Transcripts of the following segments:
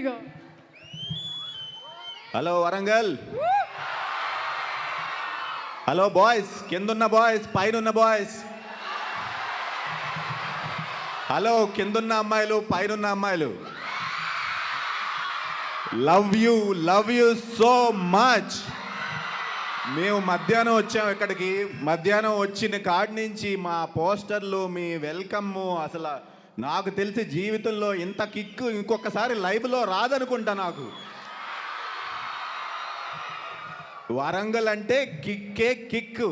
go. Hello Warangal. Hello boys, కిందున్న boys, పైనున్న boys. Hello కిందున్న అమ్మాయిలు, పైనున్న అమ్మాయిలు. Love you so much. మేము మధ్యాహ్నం వచ్చాం ఇక్కడికి. మధ్యాహ్నం వచ్చిన కాడి నుంచి మా పోస్టర్లు, మీ వెల్కమ్, అసలు నాకు తెలిసి జీవితంలో ఇంత కిక్కు ఇంకొకసారి లైవ్లో రాదనుకుంటా నాకు. వరంగల్ అంటే కిక్కే కిక్కు.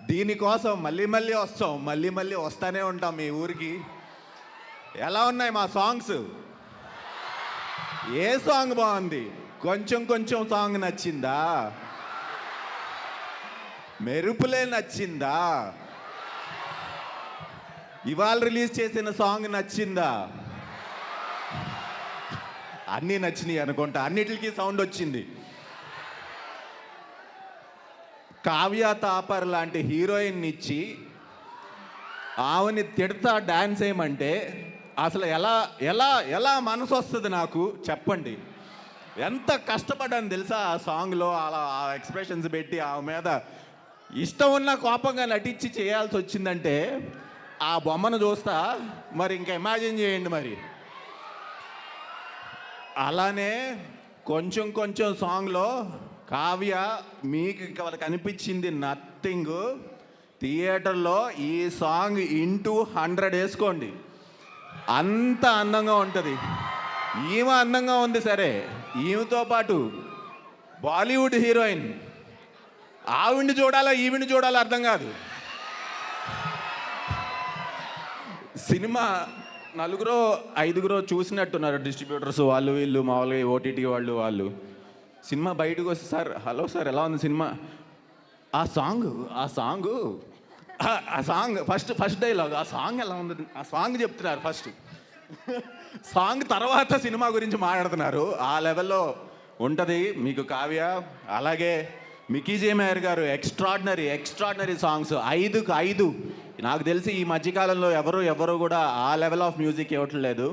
దీనికోసం మళ్ళీ వస్తాం, మళ్ళీ వస్తానే ఉంటాం మీ ఊరికి. ఎలా ఉన్నాయి మా సాంగ్స్? ఏ సాంగ్ బాగుంది? కొంచెం సాంగ్ నచ్చిందా? మెరుపులే నచ్చిందా? ఇవాళ రిలీజ్ చేసిన సాంగ్ నచ్చిందా? అన్నీ నచ్చినాయి అనుకుంటా, అన్నిటికీ సౌండ్ వచ్చింది. కావ్య తాపర్ లాంటి హీరోయిన్ ఇచ్చి ఆమెని తిడతా డాన్స్ వేయమంటే అసలు ఎలా ఎలా ఎలా మనసు వస్తుంది నాకు చెప్పండి. ఎంత కష్టపడ్డాను తెలుసా ఆ సాంగ్లో. అలా ఆ ఎక్స్ప్రెషన్స్ పెట్టి ఆమె మీద ఇష్టం ఉన్న కోపంగా నటించి చేయాల్సి వచ్చిందంటే ఆ బొమ్మను చూస్తా మరి ఇంకా ఇమాజిన్ చేయండి మరి. అలానే కొంచెం సాంగ్లో కావ్య మీకు ఇంకా వాళ్ళకి అనిపించింది నథింగ్. థియేటర్లో ఈ సాంగ్ ఇంటూ 100 వేసుకోండి, అంత అందంగా ఉంటుంది. ఈమె అందంగా ఉంది సరే, ఈమెతో పాటు బాలీవుడ్ హీరోయిన్, ఆవిడ్ని చూడాలా ఈవిడ్ని చూడాలా అర్థం కాదు. సినిమా 4-5 చూసినట్టున్నారు డిస్ట్రిబ్యూటర్స్, వాళ్ళు వీళ్ళు మామూలుగా ఓటీటీ వాళ్ళు. సినిమా బయటకు వస్తే సార్, హలో సార్ ఎలా ఉంది సినిమా? ఆ సాంగ్ ఫస్ట్ డైలాగ్, ఆ సాంగ్ ఎలా ఉంది? ఆ సాంగ్ చెప్తున్నారు ఫస్ట్. సాంగ్ తర్వాత సినిమా గురించి మాట్లాడుతున్నారు. ఆ లెవెల్లో ఉంటుంది మీకు కావ్య. అలాగే మికీ జే మేయర్ గారు ఎక్స్ట్రాడినరీ సాంగ్స్, 5కు 5. నాకు తెలిసి ఈ మధ్యకాలంలో ఎవరు కూడా ఆ లెవెల్ ఆఫ్ మ్యూజిక్ ఇవ్వట్లేదు.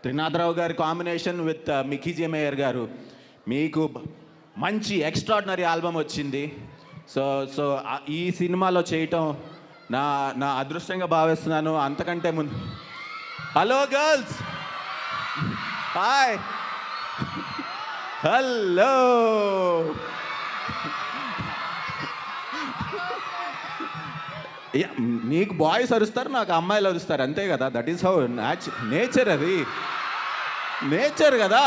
త్రినాథరావు గారి combination with Mickey J mayor గారు, మీకు మంచి ఎక్స్ట్రాడినరీ ఆల్బమ్ వచ్చింది. సో ఈ సినిమాలో చేయటం నా అదృష్టంగా భావిస్తున్నాను. అంతకంటే ముందు హలో గర్ల్స్, హాయ్, హలో. నీకు బాయ్స్ అరుస్తారు, నాకు అమ్మాయిలు అరుస్తారు, అంతే కదా. దట్ ఈస్ హౌ నేచర్, అది నేచర్ కదా.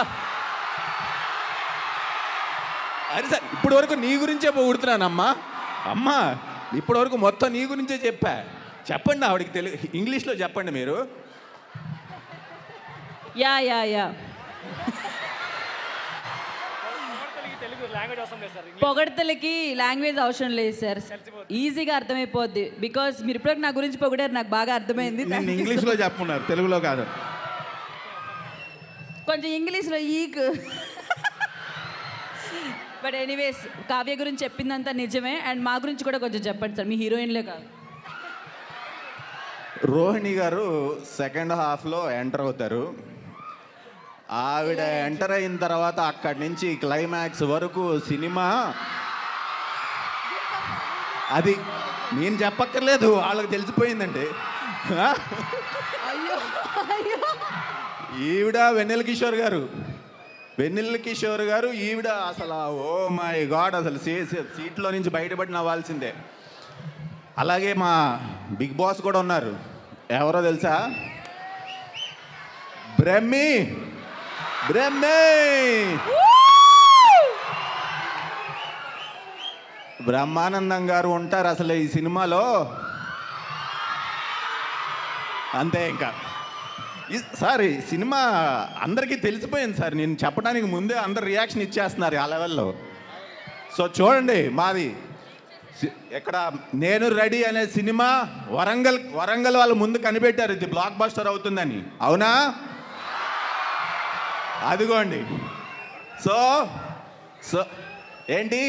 అరే సార్, ఇప్పటి వరకు నీ గురించే పొగుడుతున్నానమ్మా. అమ్మా ఇప్పటి వరకు మొత్తం నీ గురించే చెప్పా. చెప్పండి ఆవిడకి తెలుగు, ఇంగ్లీష్లో చెప్పండి మీరు. యా పొగడతలకి లాంగ్వేజ్ అవసరం లేదు సార్, ఈజీగా అర్థమైపోద్ది. బికాస్ మీరు ఇప్పుడు నా గురించి పొగిడారు, నాకు బాగా అర్థమైంది. నేను ఇంగ్లీష్లో చెప్పున్నారు, తెలుగులో కాదు. కొంచెం ఇంగ్లీష్లో ఈక్. బట్ ఎనీవేస్, కావ్య గురించి చెప్పిందంతా నిజమే. అండ్ మా గురించి కూడా కొంచెం చెప్పండి సార్, మీ హీరోయిన్లే కాదు. రోహిణి గారు సెకండ్ హాఫ్లో ఎంటర్ అవుతారు. ఆవిడ ఎంటర్ అయిన తర్వాత అక్కడి నుంచి క్లైమాక్స్ వరకు సినిమా, అది నేను చెప్పక్కర్లేదు, వాళ్ళకి తెలిసిపోయిందండి. ఈవిడ వెన్నెల కిషోర్ గారు ఈవిడ అసలు ఓ మై గాడ్, అసలు సీట్లో నుంచి బయటపడి నవ్వాల్సిందే. అలాగే మా బిగ్ బాస్ కూడా ఉన్నారు. ఎవరో తెలుసా? బ్రహ్మి బ్రహ్మానందం గారు ఉంటారు అసలు ఈ సినిమాలో. అంతే ఇంకా సార్, ఈ సినిమా అందరికీ తెలిసిపోయింది సార్. నేను చెప్పడానికి ముందే అందరు రియాక్షన్ ఇచ్చేస్తున్నారు ఆ లెవెల్లో. సో చూడండి, మాది ఇక్కడ నేను రెడీ అనే సినిమా వరంగల్ వాళ్ళు ముందు కనిపెట్టారు ఇది బ్లాక్ బస్టర్ అవుతుందని. అవునా? అదిగోండి. సో ఏంటి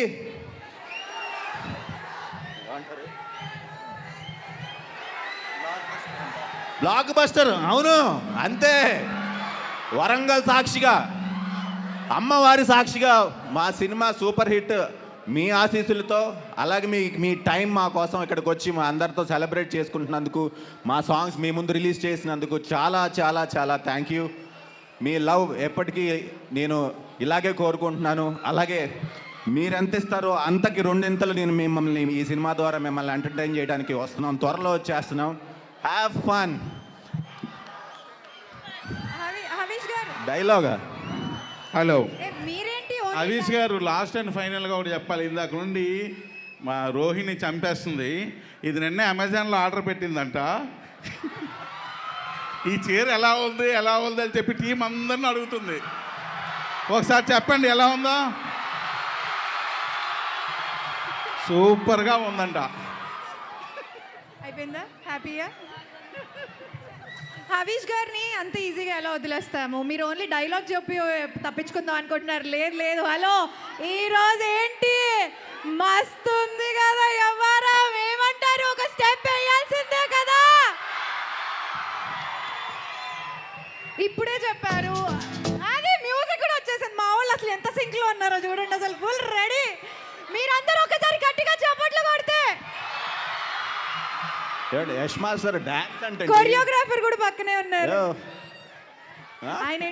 బ్లాక్ బస్టర్. అవును, అంతే. వరంగల్ సాక్షిగా, అమ్మవారి సాక్షిగా మా సినిమా సూపర్ హిట్. మీ ఆశీస్సులతో, అలాగే మీ టైం మా కోసం ఇక్కడికి వచ్చి మా అందరితో సెలబ్రేట్ చేసుకుంటున్నందుకు, మా సాంగ్స్ మీ ముందు రిలీజ్ చేసినందుకు చాలా చాలా చాలా థ్యాంక్ యూ. మీ లవ్ ఎప్పటికీ నేను ఇలాగే కోరుకుంటున్నాను. అలాగే మీరెంత ఇస్తారో అంతకి రెండింతలు నేను మిమ్మల్ని ఈ సినిమా ద్వారా మిమ్మల్ని ఎంటర్టైన్ చేయడానికి వస్తున్నాం. త్వరలో వచ్చేస్తున్నాం. Have fun. హరీష్ గారు డైలాగా. హలో మీరేంటి హరీష్ గారు, లాస్ట్ అండ్ ఫైనల్గా ఒకటి చెప్పాలి. ఇందాక నుండి మా రోహిణి చంపేస్తుంది. ఇది నిన్నే అమెజాన్లో ఆర్డర్ పెట్టిందంట. ఈ చీర ఎలా ఉంది అని చెప్పి టీం అందరిని అడుగుతుంది. ఒకసారి చెప్పండి ఎలా ఉందో. సూపర్గా ఉందంట. అయిపోయిందా? హ్యాపీయా? హరీష్ గారిని అంత ఈజీగా ఎలా వదిలేస్తాము? మీరు ఓన్లీ డైలాగ్ చెప్పి తప్పించుకుందాం అనుకుంటున్నారు. లేదు లేదు. హలో, ఈరోజు ఏంటి మస్తు ఉంది కదా, ఎవరా ఏమంటారు? ఒక స్టెప్ వేయాల్సిందే కదా. ఇప్పుడే చెప్పారు. అదే మ్యూజిక్ కూడా వచ్చేసింది. మా వాళ్ళు అసలు ఎంత సింక్ లో ఉన్నారో చూడండి. అసలు ఫుల్ రెడీ. మీరందరూ ఒకసారి గట్టిగా చప్పట్లు కొడితే. యష్ మాస్టర్ డాన్స్ అంటే కొరియోగ్రాఫర్ కూడా పక్కనే ఉన్నారు. ఆ? ఆయన